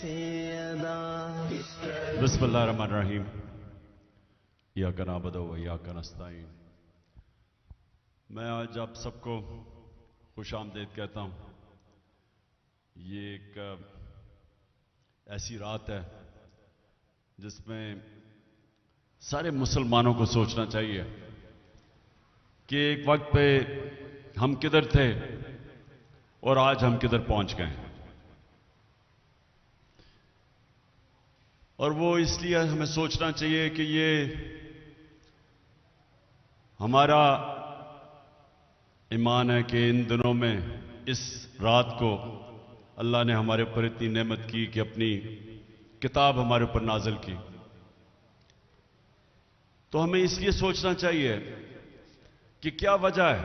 بسم اللہ الرحمن الرحیم ایاک نعبد و ایاک نستعین۔ میں آج آپ سب کو خوش آمدید کہتا ہوں۔ یہ ایک ایسی رات ہے جس میں سارے مسلمانوں کو سوچنا چاہیے کہ ایک وقت پہ ہم کدھر تھے اور آج ہم کدھر پہنچ گئے ہیں، اور وہ اس لیے ہمیں سوچنا چاہیے کہ یہ ہمارا ایمان ہے کہ ان دنوں میں اس رات کو اللہ نے ہمارے اوپر اتنی نعمت کی کہ اپنی کتاب ہمارے اوپر نازل کی۔ تو ہمیں اس لیے سوچنا چاہیے کہ کیا وجہ ہے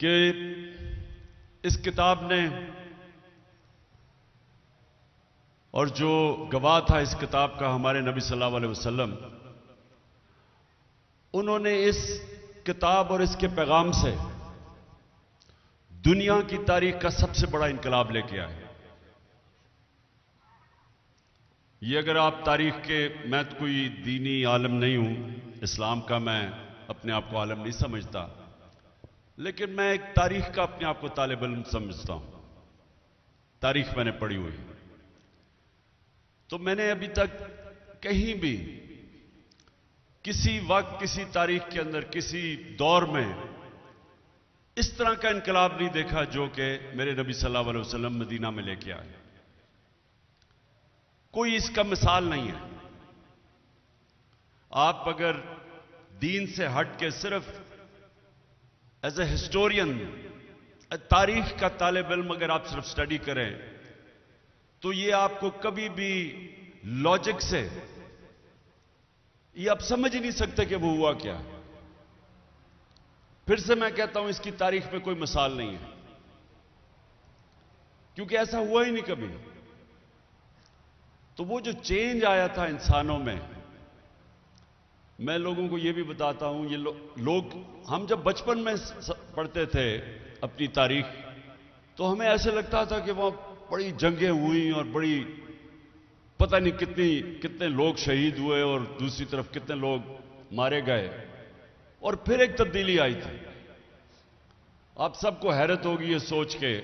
کہ اس کتاب نے اور جو گواہ تھا اس کتاب کا ہمارے نبی صلی اللہ علیہ وسلم، انہوں نے اس کتاب اور اس کے پیغام سے دنیا کی تاریخ کا سب سے بڑا انقلاب لے کے آئے۔ یہ اگر آپ تاریخ کے، میں تو کوئی دینی عالم نہیں ہوں، اسلام کا میں اپنے آپ کو عالم نہیں سمجھتا، لیکن میں ایک تاریخ کا اپنے آپ کو طالب علم سمجھتا ہوں۔ تاریخ میں نے پڑھی ہوئی، تو میں نے ابھی تک کہیں بھی کسی وقت، کسی تاریخ کے اندر، کسی دور میں اس طرح کا انقلاب نہیں دیکھا جو کہ میرے نبی صلی اللہ علیہ وسلم مدینہ میں لے کے آئے۔ کوئی اس کا مثال نہیں ہے۔ آپ اگر دین سے ہٹ کے صرف ایز اے ہسٹورین، تاریخ کا طالب علم اگر آپ صرف سٹڈی کریں تو یہ آپ کو کبھی بھی لاجک سے یہ آپ سمجھ ہی نہیں سکتے کہ وہ ہوا کیا۔ پھر سے میں کہتا ہوں، اس کی تاریخ میں کوئی مثال نہیں ہے، کیونکہ ایسا ہوا ہی نہیں کبھی۔ تو وہ جو چینج آیا تھا انسانوں میں لوگوں کو یہ بھی بتاتا ہوں، یہ لوگ، ہم جب بچپن میں پڑھتے تھے اپنی تاریخ تو ہمیں ایسے لگتا تھا کہ وہاں بڑی جنگیں ہوئیں اور بڑی پتہ نہیں کتنے لوگ شہید ہوئے اور دوسری طرف کتنے لوگ مارے گئے، اور پھر ایک تبدیلی آئی تھی۔ آپ سب کو حیرت ہوگی یہ سوچ کے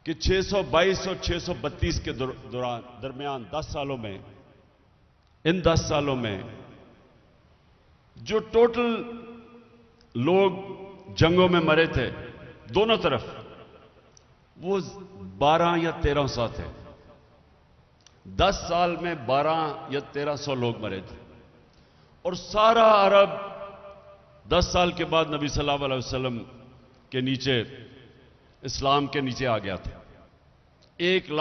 کہ 622 اور 632 کے درمیان 10 سالوں میں، ان 10 سالوں میں جو ٹوٹل لوگ جنگوں میں مرے تھے دونوں طرف، وہ 12 یا 1300 تھے۔ 10 سال میں 12 یا 1300 لوگ مرے تھے، اور سارا عرب 10 سال کے بعد نبی صلی اللہ علیہ وسلم کے نیچے، اسلام کے نیچے آ گیا تھا۔ 1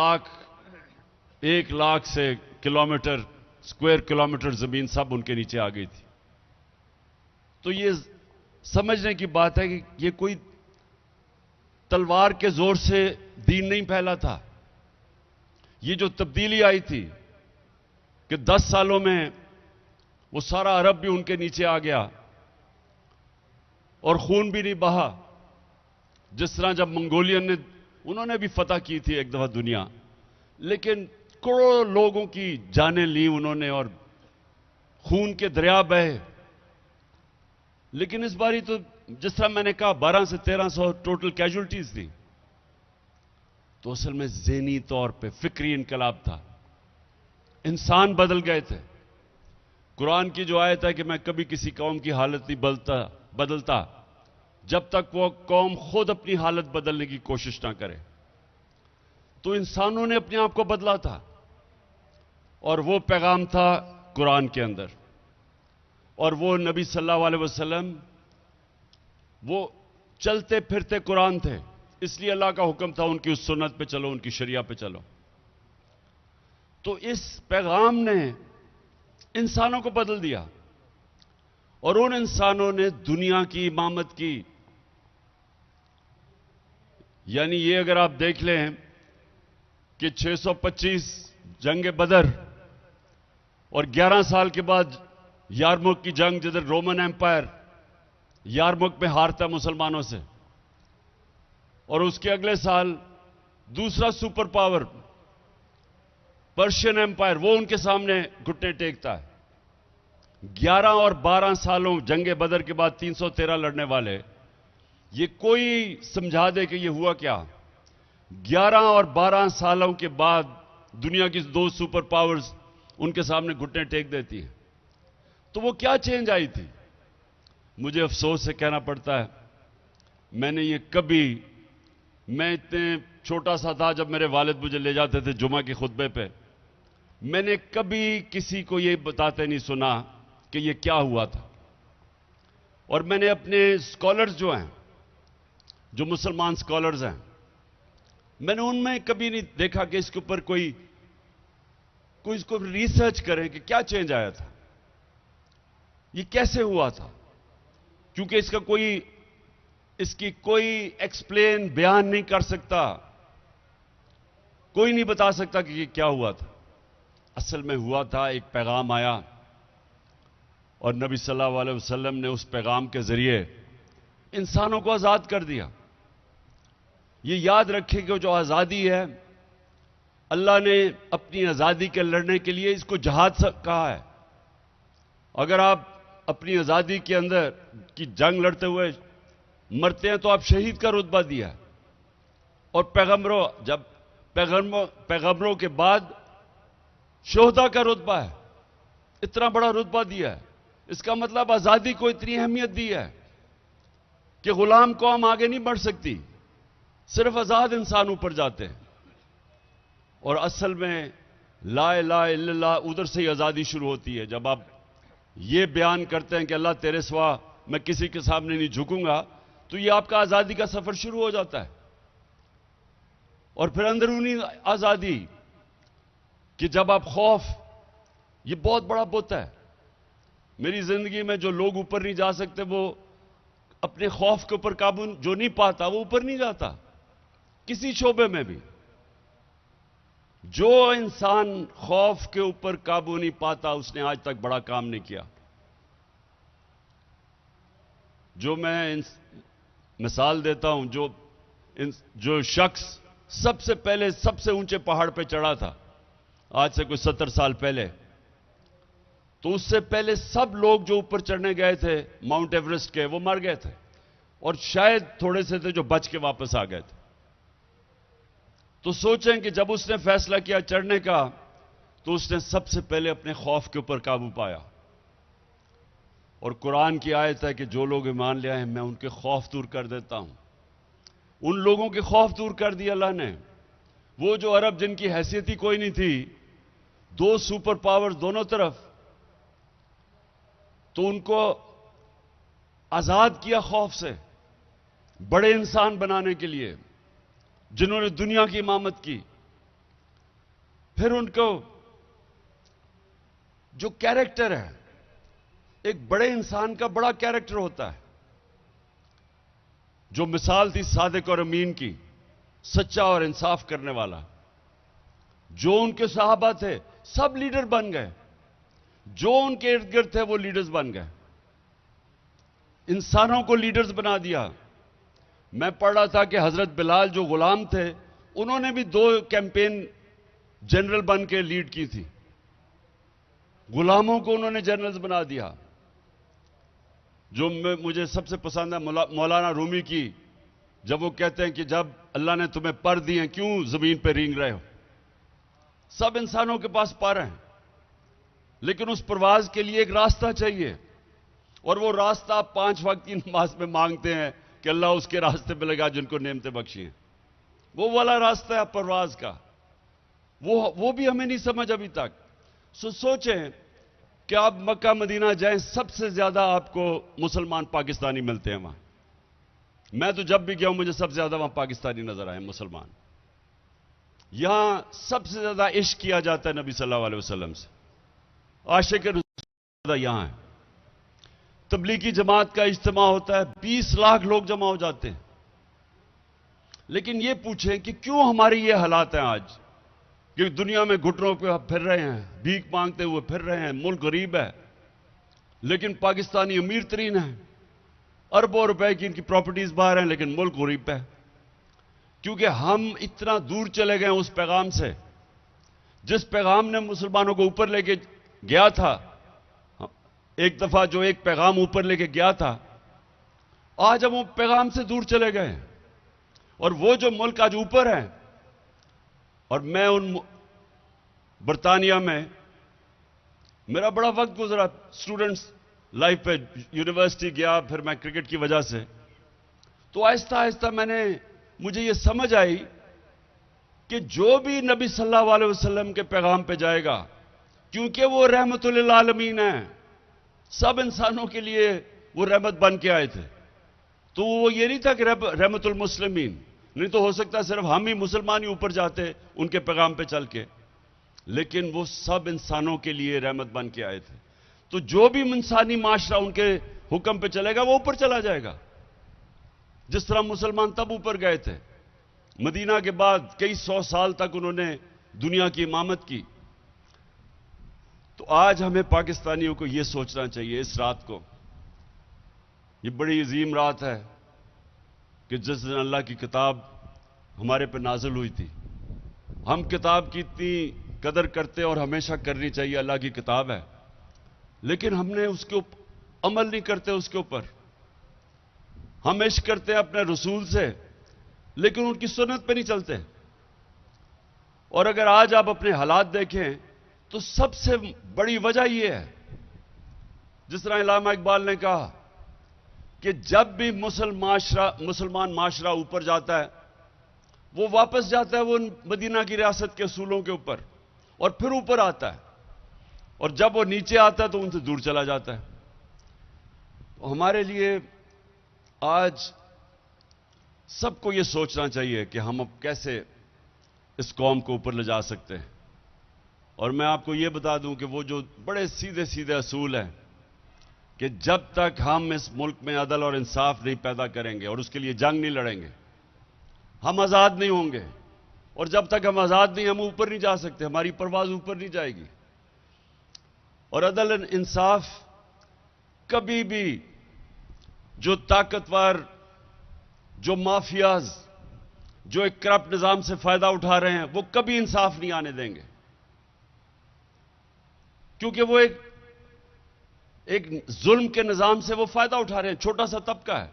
لاکھ سے کلومیٹر، اسکوائر کلومیٹر زمین سب ان کے نیچے آ گئی تھی۔ تو یہ سمجھنے کی بات ہے کہ یہ کوئی تلوار کے زور سے دین نہیں پھیلا تھا۔ یہ جو تبدیلی آئی تھی کہ 10 سالوں میں وہ سارا عرب بھی ان کے نیچے آ گیا، اور خون بھی نہیں بہا۔ جس طرح جب منگولین نے، انہوں نے بھی فتح کی تھی ایک دفعہ دنیا، لیکن کروڑوں لوگوں کی جانیں لی انہوں نے اور خون کے دریا بہے۔ لیکن اس باری تو جس طرح میں نے کہا 12 سے 1300 ٹوٹل کیجولٹیز تھی، تو اصل میں ذہنی طور پہ فکری انقلاب تھا۔ انسان بدل گئے تھے۔ قرآن کی جو آیت ہے کہ میں کبھی کسی قوم کی حالت نہیں بدلتا جب تک وہ قوم خود اپنی حالت بدلنے کی کوشش نہ کرے۔ تو انسانوں نے اپنے آپ کو بدلا تھا، اور وہ پیغام تھا قرآن کے اندر، اور وہ نبی صلی اللہ علیہ وسلم وہ چلتے پھرتے قرآن تھے، اس لیے اللہ کا حکم تھا ان کی اس سنت پہ چلو، ان کی شریعہ پہ چلو۔ تو اس پیغام نے انسانوں کو بدل دیا، اور ان انسانوں نے دنیا کی امامت کی۔ یعنی یہ اگر آپ دیکھ لیں کہ 625 جنگ بدر اور 11 سال کے بعد یارمک کی جنگ، جدھر رومن ایمپائر یارمک میں ہارتا مسلمانوں سے، اور اس کے اگلے سال دوسرا سپر پاور پرشین ایمپائر وہ ان کے سامنے گھٹنے ٹیکتا ہے. 11 اور 12 سالوں جنگ بدر کے بعد 313 لڑنے والے, یہ کوئی سمجھا دے کہ یہ ہوا کیا. 11 اور 12 سالوں کے بعد دنیا کی 2 سپر پاورز ان کے سامنے گھٹنے ٹیک دیتی ہیں. تو وہ کیا چینج آئی تھی؟ مجھے افسوس سے کہنا پڑتا ہے, میں نے یہ کبھی, میں اتنے چھوٹا سا تھا جب میرے والد مجھے لے جاتے تھے جمعہ کے خطبے پہ, میں نے کبھی کسی کو یہ بتاتے نہیں سنا کہ یہ کیا ہوا تھا. اور میں نے اپنے اسکالرز جو ہیں, جو مسلمان اسکالرز ہیں, میں نے ان میں کبھی نہیں دیکھا کہ اس کے اوپر کوئی اس کو ریسرچ کرے کہ کیا چینج آیا تھا, یہ کیسے ہوا تھا. کیونکہ اس کی کوئی ایکسپلین بیان نہیں کر سکتا, کوئی نہیں بتا سکتا کہ یہ کیا ہوا تھا. اصل میں ہوا تھا, ایک پیغام آیا اور نبی صلی اللہ علیہ وسلم نے اس پیغام کے ذریعے انسانوں کو آزاد کر دیا. یہ یاد رکھیں کہ جو آزادی ہے, اللہ نے اپنی آزادی کے لڑنے کے لیے اس کو جہاد کہا ہے. اگر آپ اپنی آزادی کے اندر کی جنگ لڑتے ہوئے مرتے ہیں تو آپ شہید کا رتبہ دیا ہے. اور پیغمبروں کے بعد شہداء کا رتبہ ہے, اتنا بڑا رتبہ دیا ہے. اس کا مطلب آزادی کو اتنی اہمیت دی ہے کہ غلام قوم آگے نہیں بڑھ سکتی, صرف آزاد انسان اوپر جاتے ہیں. اور اصل میں لا الہ الا اللہ ادھر سے ہی آزادی شروع ہوتی ہے. جب آپ یہ بیان کرتے ہیں کہ اللہ تیرے سوا میں کسی کے سامنے نہیں جھکوں گا, تو یہ آپ کا آزادی کا سفر شروع ہو جاتا ہے. اور پھر اندرونی آزادی کہ جب آپ خوف, یہ بہت بڑا بت ہے. میری زندگی میں جو لوگ اوپر نہیں جا سکتے, وہ اپنے خوف کے اوپر قابو جو نہیں پاتا وہ اوپر نہیں جاتا کسی شعبے میں بھی. جو انسان خوف کے اوپر قابو نہیں پاتا اس نے آج تک بڑا کام نہیں کیا. جو میں مثال دیتا ہوں, جو شخص سب سے پہلے سب سے اونچے پہاڑ پہ چڑھا تھا آج سے کوئی 70 سال پہلے, تو اس سے پہلے سب لوگ جو اوپر چڑھنے گئے تھے ماؤنٹ ایوریسٹ کے, وہ مر گئے تھے, اور شاید تھوڑے سے تھے جو بچ کے واپس آ گئے تھے. تو سوچیں کہ جب اس نے فیصلہ کیا چڑھنے کا, تو اس نے سب سے پہلے اپنے خوف کے اوپر قابو پایا. اور قرآن کی آیت ہے کہ جو لوگ ایمان لے آئے ہیں میں ان کے خوف دور کر دیتا ہوں. ان لوگوں کے خوف دور کر دیا اللہ نے. وہ جو عرب جن کی حیثیت ہی کوئی نہیں تھی, 2 سپر پاور دونوں طرف, تو ان کو آزاد کیا خوف سے, بڑے انسان بنانے کے لیے جنہوں نے دنیا کی امامت کی. پھر ان کو جو کیریکٹر ہے, ایک بڑے انسان کا بڑا کیریکٹر ہوتا ہے. جو مثال تھی صادق اور امین کی, سچا اور انصاف کرنے والا, جو ان کے صحابہ تھے سب لیڈر بن گئے, جو ان کے ارد گرد تھے وہ لیڈرز بن گئے, انسانوں کو لیڈرز بنا دیا. میں پڑھ رہا تھا کہ حضرت بلال جو غلام تھے انہوں نے بھی 2 کیمپین جنرل بن کے لیڈ کی تھی. غلاموں کو انہوں نے جنرلز بنا دیا. جو مجھے سب سے پسند ہے مولانا رومی کی, جب وہ کہتے ہیں کہ جب اللہ نے تمہیں پر دیے کیوں زمین پہ رینگ رہے ہو. سب انسانوں کے پاس پر ہیں, لیکن اس پرواز کے لیے ایک راستہ چاہیے, اور وہ راستہ آپ 5 وقت کی نماز میں مانگتے ہیں کہ اللہ اس کے راستے پہ لگا جن کو نعمتیں بخشی ہیں. وہ والا راستہ ہے پرواز کا, وہ بھی ہمیں نہیں سمجھ ابھی تک. سوچیں کہ آپ مکہ مدینہ جائیں, سب سے زیادہ آپ کو مسلمان پاکستانی ملتے ہیں وہاں. میں تو جب بھی گیا ہوں مجھے سب سے زیادہ وہاں پاکستانی نظر آئے مسلمان. یہاں سب سے زیادہ عشق کیا جاتا ہے نبی صلی اللہ علیہ وسلم سے, عاشق رسول زیادہ یہاں ہے. تبلیغی جماعت کا اجتماع ہوتا ہے, 20 لاکھ لوگ جمع ہو جاتے ہیں. لیکن یہ پوچھیں کہ کیوں ہماری یہ حالات ہیں آج, کہ دنیا میں گھٹنوں پہ پھر رہے ہیں, بھیک مانگتے ہوئے پھر رہے ہیں, ملک غریب ہے, لیکن پاکستانی امیر ترین ہیں, اربوں روپے کی ان کی پراپرٹیز باہر ہیں, لیکن ملک غریب ہے. کیونکہ ہم اتنا دور چلے گئے اس پیغام سے، جس پیغام نے مسلمانوں کو اوپر لے کے گیا تھا، ایک دفعہ جو ایک پیغام اوپر لے کے گیا تھا، آج ہم وہ پیغام سے دور چلے گئے ہیں۔ اور وہ جو ملک آج اوپر ہیں، اور میں ان برطانیہ میں میرا بڑا وقت گزرا اسٹوڈنٹس لائف پہ، یونیورسٹی گیا، پھر میں کرکٹ کی وجہ سے، تو آہستہ آہستہ مجھے یہ سمجھ آئی کہ جو بھی نبی صلی اللہ علیہ وسلم کے پیغام پہ جائے گا، کیونکہ وہ رحمت للعالمین ہیں، سب انسانوں کے لیے وہ رحمت بن کے آئے تھے، تو وہ یہ نہیں تھا کہ رحمت المسلمین، نہیں تو ہو سکتا صرف ہم ہی مسلمان ہی اوپر جاتے ان کے پیغام پہ چل کے، لیکن وہ سب انسانوں کے لیے رحمت بن کے آئے تھے۔ تو جو بھی انسانی معاشرہ ان کے حکم پہ چلے گا وہ اوپر چلا جائے گا، جس طرح مسلمان تب اوپر گئے تھے۔ مدینہ کے بعد کئی سو سال تک انہوں نے دنیا کی امامت کی۔ تو آج ہمیں پاکستانیوں کو یہ سوچنا چاہیے اس رات کو، یہ بڑی عظیم رات ہے کہ جس دن اللہ کی کتاب ہمارے پہ نازل ہوئی تھی۔ ہم کتاب کی اتنی قدر کرتے اور ہمیشہ کرنی چاہیے، اللہ کی کتاب ہے، لیکن ہم نے اس کے عمل نہیں کرتے، اس کے اوپر ہم عشق کرتے ہیں اپنے رسول سے، لیکن ان کی سنت پہ نہیں چلتے۔ اور اگر آج آپ اپنے حالات دیکھیں تو سب سے بڑی وجہ یہ ہے، جس طرح علامہ اقبال نے کہا کہ جب بھی مسلمان معاشرہ اوپر جاتا ہے، وہ واپس جاتا ہے وہ مدینہ کی ریاست کے اصولوں کے اوپر، اور پھر اوپر آتا ہے، اور جب وہ نیچے آتا ہے تو ان سے دور چلا جاتا ہے۔ ہمارے لیے آج سب کو یہ سوچنا چاہیے کہ ہم اب کیسے اس قوم کو اوپر لے جا سکتے ہیں۔ اور میں آپ کو یہ بتا دوں کہ وہ جو بڑے سیدھے سیدھے اصول ہیں کہ جب تک ہم اس ملک میں عدل اور انصاف نہیں پیدا کریں گے اور اس کے لیے جنگ نہیں لڑیں گے، ہم آزاد نہیں ہوں گے، اور جب تک ہم آزاد نہیں، ہم اوپر نہیں جا سکتے، ہماری پرواز اوپر نہیں جائے گی۔ اور عدل انصاف کبھی بھی جو طاقتور، جو مافیاز، جو ایک کرپٹ نظام سے فائدہ اٹھا رہے ہیں، وہ کبھی انصاف نہیں آنے دیں گے، کیونکہ وہ ایک ظلم کے نظام سے وہ فائدہ اٹھا رہے ہیں، چھوٹا سا طبقہ ہے،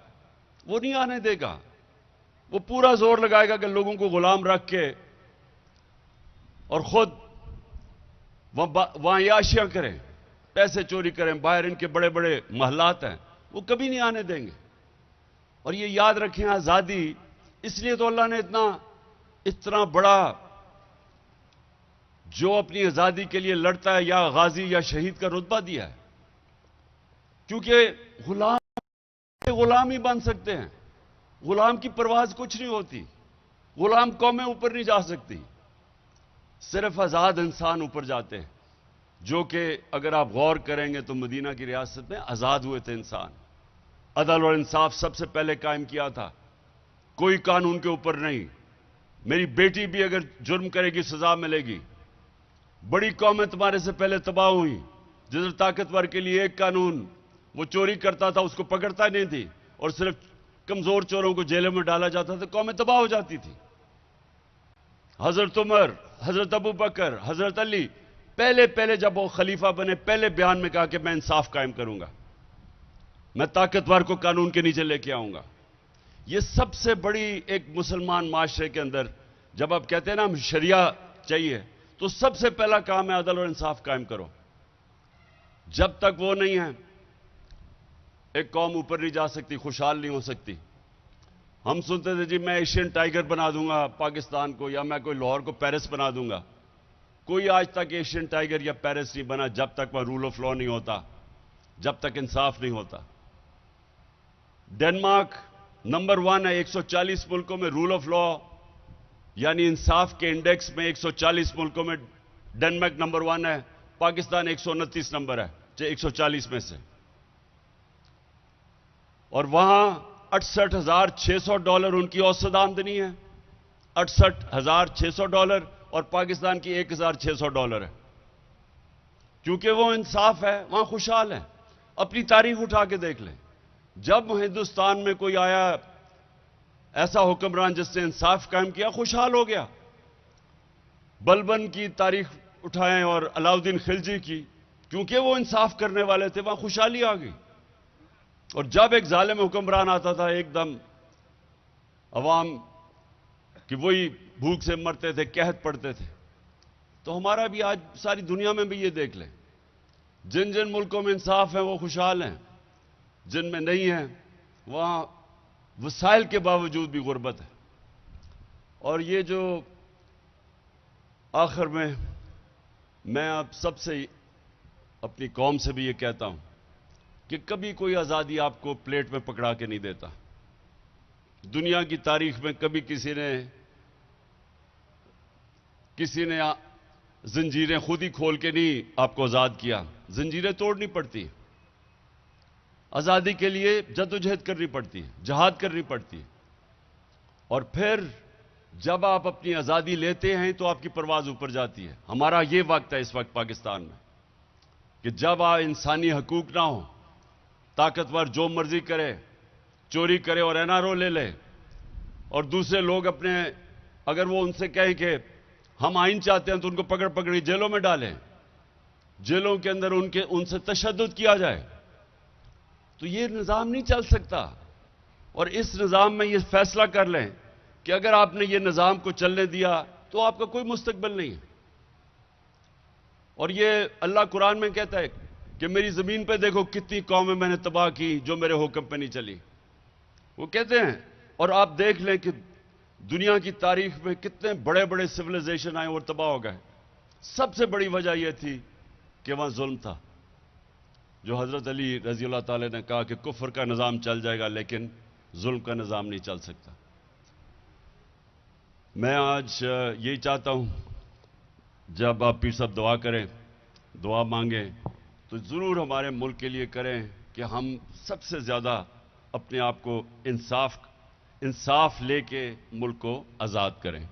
وہ نہیں آنے دے گا۔ وہ پورا زور لگائے گا کہ لوگوں کو غلام رکھ کے اور خود وہاں عیاشیاں کریں، پیسے چوری کریں، باہر ان کے بڑے بڑے محلات ہیں، وہ کبھی نہیں آنے دیں گے۔ اور یہ یاد رکھیں، آزادی اس لیے تو اللہ نے اتنا بڑا جو اپنی آزادی کے لیے لڑتا ہے یا غازی یا شہید کا رتبہ دیا ہے، کیونکہ غلام ہی بن سکتے ہیں، غلام کی پرواز کچھ نہیں ہوتی، غلام قومیں اوپر نہیں جا سکتی، صرف آزاد انسان اوپر جاتے ہیں، جو کہ اگر آپ غور کریں گے تو مدینہ کی ریاست میں آزاد ہوئے تھے انسان۔ عدل اور انصاف سب سے پہلے قائم کیا تھا، کوئی قانون کے اوپر نہیں، میری بیٹی بھی اگر جرم کرے گی سزا ملے گی۔ بڑی قومیں تمہارے سے پہلے تباہ ہوئی، جدھر طاقتور کے لیے ایک قانون، وہ چوری کرتا تھا اس کو پکڑتا نہیں تھی، اور صرف کمزور چوروں کو جیلوں میں ڈالا جاتا تھا، قومیں تباہ ہو جاتی تھی۔ حضرت عمر، حضرت ابو بکر، حضرت علی، پہلے جب وہ خلیفہ بنے، پہلے بیان میں کہا کہ میں انصاف قائم کروں گا، میں طاقتور کو قانون کے نیچے لے کے آؤں گا۔ یہ سب سے بڑی ایک مسلمان معاشرے کے اندر جب آپ کہتے ہیں نا ہم شریعہ چاہیے، تو سب سے پہلا کام ہے عدل اور انصاف قائم کرو۔ جب تک وہ نہیں ہے، ایک قوم اوپر نہیں جا سکتی، خوشحال نہیں ہو سکتی۔ ہم سنتے تھے جی میں ایشین ٹائیگر بنا دوں گا پاکستان کو، یا میں کوئی لاہور کو پیرس بنا دوں گا۔ کوئی آج تک ایشین ٹائیگر یا پیرس نہیں بنا جب تک وہ رول آف لا نہیں ہوتا، جب تک انصاف نہیں ہوتا۔ ڈنمارک نمبر 1 ہے 140 ملکوں میں رول آف لا یعنی انصاف کے انڈیکس میں، 140 ملکوں میں ڈنمارک نمبر 1 ہے، پاکستان 129 نمبر ہے 140 میں سے۔ اور وہاں $68,600 ان کی اوسط آمدنی ہے، $68,600، اور پاکستان کی $1,600 ہے۔ کیونکہ وہ انصاف ہے، وہاں خوشحال ہیں۔ اپنی تاریخ اٹھا کے دیکھ لیں، جب ہندوستان میں کوئی آیا ایسا حکمران جس نے انصاف قائم کیا خوشحال ہو گیا. بلبن کی تاریخ اٹھائیں اور علاؤدین خلجی کی، کیونکہ وہ انصاف کرنے والے تھے، وہاں خوشحالی آ گئی. اور جب ایک ظالم حکمران آتا تھا، ایک دم عوام کہ وہی بھوک سے مرتے تھے، قحط پڑتے تھے. تو ہمارا بھی آج ساری دنیا میں بھی یہ دیکھ لیں، جن جن ملکوں میں انصاف ہے وہ خوشحال ہیں، جن میں نہیں ہیں وہاں وسائل کے باوجود بھی غربت ہے. اور یہ جو آخر میں آپ سب سے اپنی قوم سے بھی یہ کہتا ہوں کہ کبھی کوئی آزادی آپ کو پلیٹ میں پکڑا کے نہیں دیتا. دنیا کی تاریخ میں کبھی کسی نے زنجیریں خود ہی کھول کے نہیں آپ کو آزاد کیا. زنجیریں توڑنی پڑتی ہیں، آزادی کے لیے جدوجہد کرنی پڑتی ہے، جہاد کرنی پڑتی ہے. اور پھر جب آپ اپنی آزادی لیتے ہیں تو آپ کی پرواز اوپر جاتی ہے. ہمارا یہ وقت ہے اس وقت پاکستان میں کہ جب انسانی حقوق نہ ہو، طاقتور جو مرضی کرے، چوری کرے اور NRO لے لے، اور دوسرے لوگ اگر وہ ان سے کہیں کہ ہم آئین چاہتے ہیں تو ان کو پکڑی جیلوں میں ڈالیں، جیلوں کے اندر ان سے تشدد کیا جائے، تو یہ نظام نہیں چل سکتا. اور اس نظام میں یہ فیصلہ کر لیں کہ اگر آپ نے یہ نظام کو چلنے دیا تو آپ کا کوئی مستقبل نہیں ہے. اور یہ اللہ قرآن میں کہتا ہے کہ میری زمین پہ دیکھو کتنی قومیں میں نے تباہ کی جو میرے حکم پہ نہیں چلی. وہ کہتے ہیں، اور آپ دیکھ لیں کہ دنیا کی تاریخ میں کتنے بڑے بڑے سویلائزیشن آئے اور تباہ ہو گئے. سب سے بڑی وجہ یہ تھی کہ وہاں ظلم تھا. جو حضرت علی رضی اللہ تعالی نے کہا کہ کفر کا نظام چل جائے گا لیکن ظلم کا نظام نہیں چل سکتا. میں آج یہی چاہتا ہوں، جب آپ پیر صاحب دعا کریں، دعا مانگیں تو ضرور ہمارے ملک کے لیے کریں کہ ہم سب سے زیادہ اپنے آپ کو انصاف لے کے ملک کو آزاد کریں.